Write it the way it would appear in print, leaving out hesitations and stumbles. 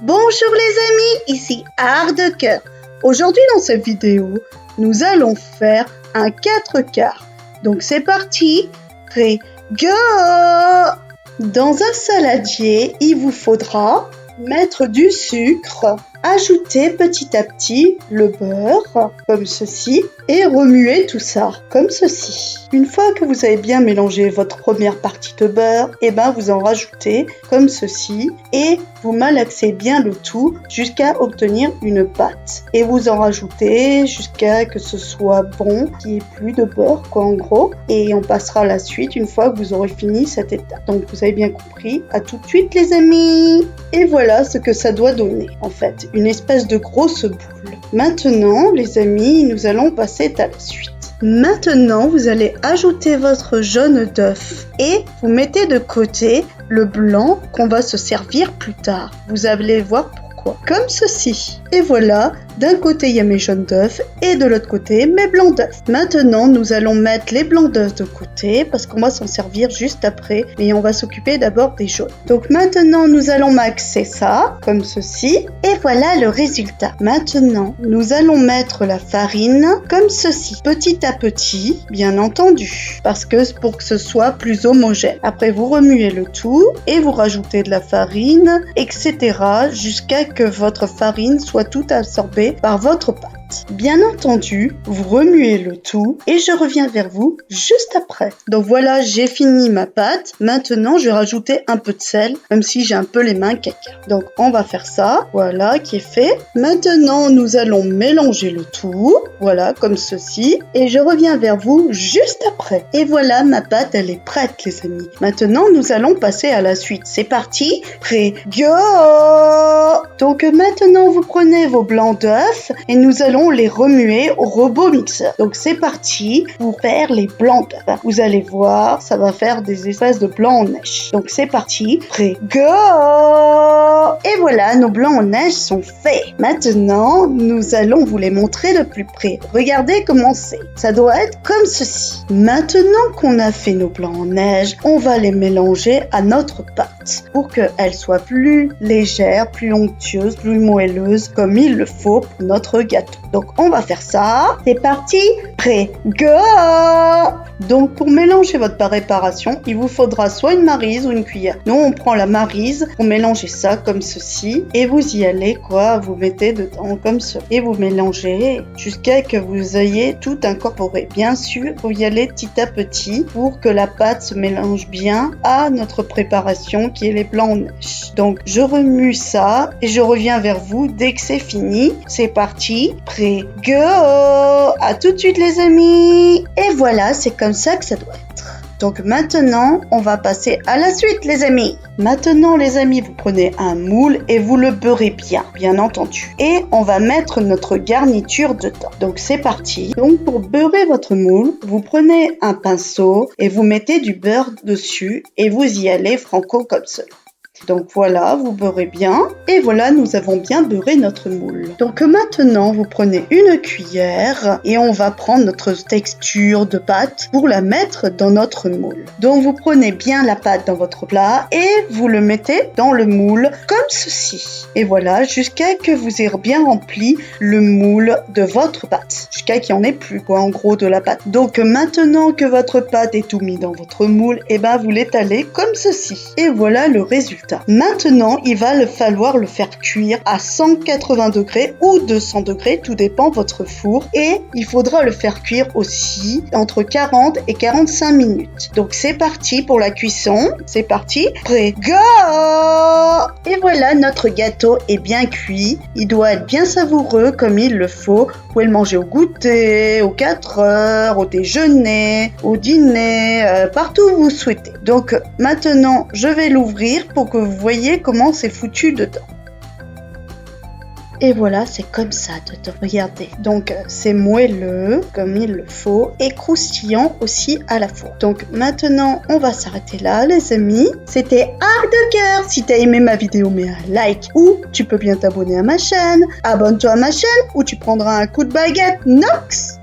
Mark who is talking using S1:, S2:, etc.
S1: Bonjour les amis, ici Art de Cœur. Aujourd'hui dans cette vidéo, nous allons faire un 4/4. Donc c'est parti, prêt, go! Dans un saladier, il vous faudra mettre du sucre, ajouter petit à petit le beurre, comme ceci, et remuer tout ça, comme ceci. Une fois que vous avez bien mélangé votre première partie de beurre, vous en rajoutez comme ceci, et vous malaxez bien le tout jusqu'à obtenir une pâte. Et vous en rajoutez jusqu'à que ce soit bon, qu'il n'y ait plus de beurre, en gros. Et on passera à la suite une fois que vous aurez fini cette étape. Donc vous avez bien compris. À tout de suite les amis. Et voilà ce que ça doit donner, en fait. Une espèce de grosse boule. Maintenant, les amis, nous allons passer à la suite. Maintenant, vous allez ajouter votre jaune d'œuf et vous mettez de côté le blanc qu'on va se servir plus tard. Vous allez voir pourquoi. Comme ceci. Et voilà, d'un côté il y a mes jaunes d'œufs et de l'autre côté mes blancs d'œufs. Maintenant, nous allons mettre les blancs d'œufs de côté parce qu'on va s'en servir juste après, mais on va s'occuper d'abord des jaunes. Donc maintenant, nous allons maxer ça comme ceci et voilà le résultat. Maintenant, nous allons mettre la farine comme ceci, petit à petit, bien entendu, parce que pour que ce soit plus homogène. Après, vous remuez le tout et vous rajoutez de la farine, etc. jusqu'à que votre farine soit toute absorbée par votre pâte. Bien entendu, vous remuez le tout et je reviens vers vous juste après. Donc voilà, j'ai fini ma pâte. Maintenant, je vais rajouter un peu de sel, même si j'ai un peu les mains caca. Donc on va faire ça, voilà, qui est fait. Maintenant, nous allons mélanger le tout, voilà, comme ceci. Et je reviens vers vous juste après. Et voilà, ma pâte, elle est prête, les amis. Maintenant, nous allons passer à la suite. C'est parti, prêt, go! Donc maintenant, vous prenez vos blancs d'œufs et nous allons les remuer au robot mixeur. Donc c'est parti pour faire les blancs d'œufs. Vous allez voir, ça va faire des espèces de blancs en neige. Donc c'est parti, prêt, go! Et voilà, nos blancs en neige sont faits. Maintenant, nous allons vous les montrer de plus près. Regardez comment c'est. Ça doit être comme ceci. Maintenant qu'on a fait nos blancs en neige, on va les mélanger à notre pâte pour qu'elle soit plus légère, plus onctueuse, plus moelleuse, comme il le faut pour notre gâteau. Donc on va faire ça. C'est parti, prêt, go! Donc pour mélanger votre préparation, il vous faudra soit une maryse ou une cuillère. Nous on prend la maryse pour mélanger ça comme ceci et vous y allez vous mettez dedans comme ça et vous mélangez jusqu'à que vous ayez tout incorporé. Bien sûr, vous y allez petit à petit pour que la pâte se mélange bien à notre préparation qui est les blancs en neige. Donc je remue ça et je reviens vers vous dès que c'est fini. C'est parti, prêt, go! À tout de suite les amis. Et voilà, c'est comme ça que ça doit être. Donc maintenant, on va passer à la suite les amis. Maintenant les amis, vous prenez un moule et vous le beurrez bien entendu. Et on va mettre notre garniture dedans. Donc c'est parti. Donc pour beurrer votre moule, vous prenez un pinceau et vous mettez du beurre dessus et vous y allez franco comme cela. Donc voilà, vous beurrez bien. Et voilà, nous avons bien beurré notre moule. Donc maintenant, vous prenez une cuillère et on va prendre notre texture de pâte pour la mettre dans notre moule. Donc vous prenez bien la pâte dans votre plat et vous le mettez dans le moule comme ceci. Et voilà, jusqu'à que vous ayez bien rempli le moule de votre pâte. Jusqu'à qu'il n'y en ait plus, en gros, de la pâte. Donc maintenant que votre pâte est tout mis dans votre moule, vous l'étalez comme ceci. Et voilà le résultat. Maintenant, il va falloir le faire cuire à 180 degrés ou 200 degrés, tout dépend de votre four. Et il faudra le faire cuire aussi entre 40 et 45 minutes. Donc c'est parti pour la cuisson. C'est parti, prêt, go! Et voilà, notre gâteau est bien cuit. Il doit être bien savoureux comme il le faut. Vous pouvez le manger au goûter, aux 4 heures, au déjeuner, au dîner, partout où vous souhaitez. Donc maintenant, je vais l'ouvrir pour que vous voyez comment c'est foutu dedans. Et voilà, c'est comme ça dedans. Regardez. Donc, c'est moelleux, comme il le faut, et croustillant aussi à la fois. Donc, maintenant, on va s'arrêter là, les amis. C'était Art de Cœur. Si t'as aimé ma vidéo, mets un like. Ou tu peux bien t'abonner à ma chaîne. Abonne-toi à ma chaîne, ou tu prendras un coup de baguette Nox.